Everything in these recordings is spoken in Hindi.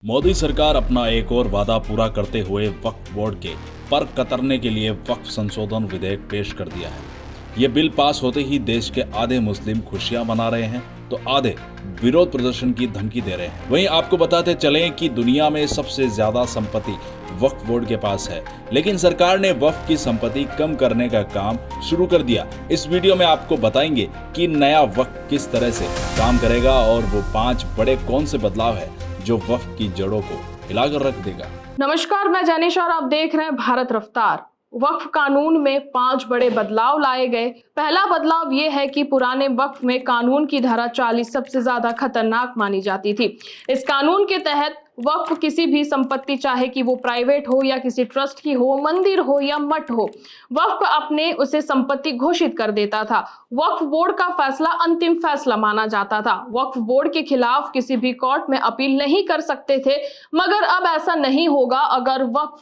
मोदी सरकार अपना एक और वादा पूरा करते हुए वक्फ बोर्ड के पर कतरने के लिए वक्फ संशोधन विधेयक पेश कर दिया है। ये बिल पास होते ही देश के आधे मुस्लिम खुशियां मना रहे हैं तो आधे विरोध प्रदर्शन की धमकी दे रहे हैं। वहीं आपको बताते चलें कि दुनिया में सबसे ज्यादा संपत्ति वक्फ बोर्ड के पास है, लेकिन सरकार ने वक्फ की संपत्ति कम करने का काम शुरू कर दिया। इस वीडियो में आपको बताएंगे कि नया वक्फ किस तरह से काम करेगा और वो 5 बड़े कौन से बदलाव है जो वक्फ की जड़ों को हिलाकर रख देगा। नमस्कार, मैं जानिशा और आप देख रहे हैं भारत रफ्तार। वक्फ कानून में 5 बड़े बदलाव लाए गए। पहला बदलाव ये है कि पुराने वक्फ में कानून की धारा 40 सबसे ज्यादा खतरनाक मानी जाती थी। इस कानून के तहत वक्फ किसी भी संपत्ति, चाहे कि वो प्राइवेट हो या किसी ट्रस्ट की हो, मंदिर हो या मठ हो, वक्फ अपने उसे संपत्ति घोषित कर देता था। वक्फ बोर्ड का फैसला अंतिम फैसला माना जाता था। वक्फ बोर्ड के खिलाफ किसी भी कोर्ट में अपील नहीं कर सकते थे, मगर अब ऐसा नहीं होगा। अगर वक्फ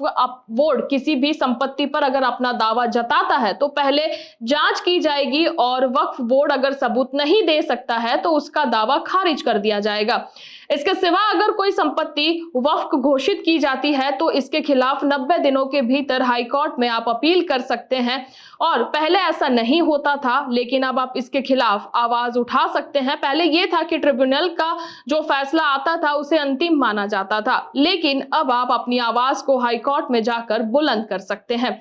बोर्ड किसी भी संपत्ति पर अगर अपना दावा जताता है तो पहले जांच की जाएगी और वक्फ बोर्ड अगर सबूत नहीं दे सकता है तो उसका दावा खारिज कर दिया जाएगा। इसके सिवा अगर कोई संपत्ति वक्फ घोषित की जाती है तो इसके खिलाफ 90 दिनों के भीतर हाई कोर्ट में आप अपील कर सकते हैं। और पहले ऐसा नहीं होता था, लेकिन अब आप इसके खिलाफ आवाज उठा सकते हैं। पहले यह था कि ट्रिब्यूनल का जो फैसला आता था उसे अंतिम माना जाता था, लेकिन अब आप अपनी आवाज को हाई कोर्ट में जाकर बुलंद कर सकते हैं।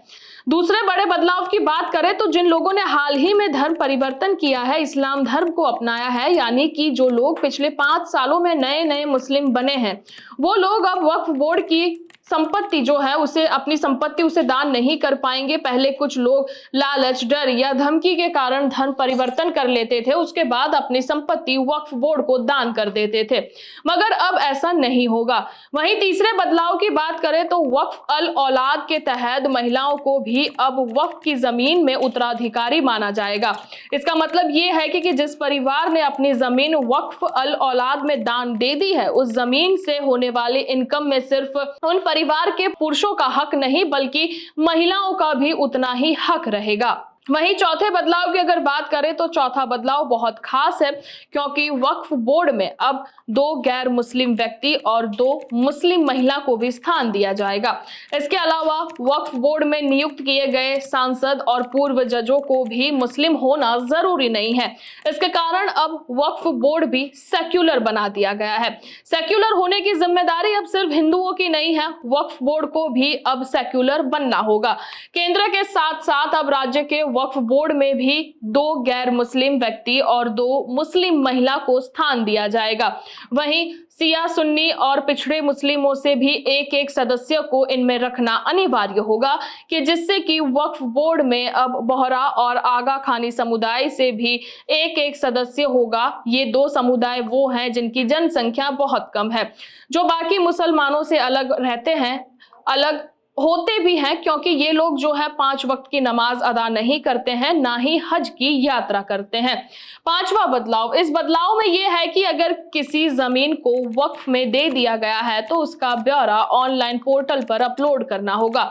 दूसरे बड़े बदलाव की बात करें तो जिन लोगों ने हाल ही में धर्म परिवर्तन किया है, इस्लाम धर्म को अपनाया है, यानी कि जो लोग पिछले 5 सालों में नए मुस्लिम बने हैं, वो लोग अब वक्फ बोर्ड की संपत्ति जो है उसे अपनी संपत्ति उसे दान नहीं कर पाएंगे। पहले कुछ लोग लालच, डर या धमकी के कारण धर्म परिवर्तन कर लेते थे, उसके बाद अपनी संपत्ति वक्फ बोर्ड को दान कर देते थे, मगर अब ऐसा नहीं होगा। वहीं तीसरे बदलाव की बात करें तो वक्फ अल औलाद के तहत महिलाओं को भी अब वक्फ की जमीन में उत्तराधिकारी माना जाएगा। इसका मतलब ये है कि जिस परिवार ने अपनी जमीन वक्फ अल औलाद में दान दे दी है, उस जमीन से होने वाले इनकम में सिर्फ उन परिवार के पुरुषों का हक नहीं बल्कि महिलाओं का भी उतना ही हक रहेगा। वहीं चौथे बदलाव की अगर बात करें तो चौथा बदलाव बहुत खास है, क्योंकि वक्फ बोर्ड में अब 2 गैर मुस्लिम व्यक्ति और 2 मुस्लिम महिला को भी स्थान दिया जाएगा। इसके अलावा वक्फ बोर्ड में नियुक्त किए गए सांसद और पूर्व जजों को भी मुस्लिम होना जरूरी नहीं है। इसके कारण अब वक्फ बोर्ड भी सेक्युलर बना दिया गया है। सेक्युलर होने की जिम्मेदारी अब सिर्फ हिंदुओं की नहीं है, वक्फ बोर्ड को भी अब सेक्युलर बनना होगा। केंद्र के साथ साथ अब राज्य के वक्फ बोर्ड में भी 2 गैर मुस्लिम व्यक्ति और 2 मुस्लिम महिला को स्थान दिया जाएगा। वहीं सिया, सुन्नी और पिछड़े मुस्लिमों से भी एक सदस्य को इनमें रखना अनिवार्य होगा, कि जिससे कि वक्फ बोर्ड में अब बोहरा और आगा खानी समुदाय से भी एक सदस्य होगा। ये 2 समुदाय वो हैं जिनकी जनसंख्या बहुत कम है, जो बाकी मुसलमानों से अलग रहते हैं, अलग होते भी हैं, क्योंकि ये लोग जो है 5 वक्त की नमाज अदा नहीं करते हैं, ना ही हज की यात्रा करते हैं। 5वां बदलाव, इस बदलाव में यह है कि अगर किसी जमीन को वक्फ में दे दिया गया है तो उसका ब्यौरा ऑनलाइन पोर्टल पर अपलोड करना होगा।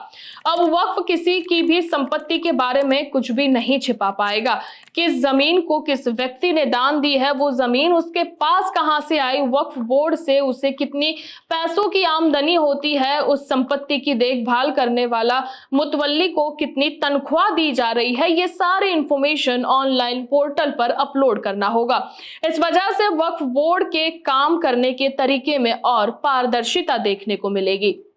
अब वक्फ किसी की भी संपत्ति के बारे में कुछ भी नहीं छिपा पाएगा। किस जमीन को किस व्यक्ति ने दान दी है, वो जमीन उसके पास कहां से आई, वक्फ बोर्ड से उसे कितनी पैसों की आमदनी होती है, उस संपत्ति की देखभाल करने वाला मुतवल्ली को कितनी तनख्वाह दी जा रही है, ये सारे इंफॉर्मेशन ऑनलाइन पोर्टल पर अपलोड करना होगा। इस वजह से वक्फ बोर्ड के काम करने के तरीके में और पारदर्शिता देखने को मिलेगी।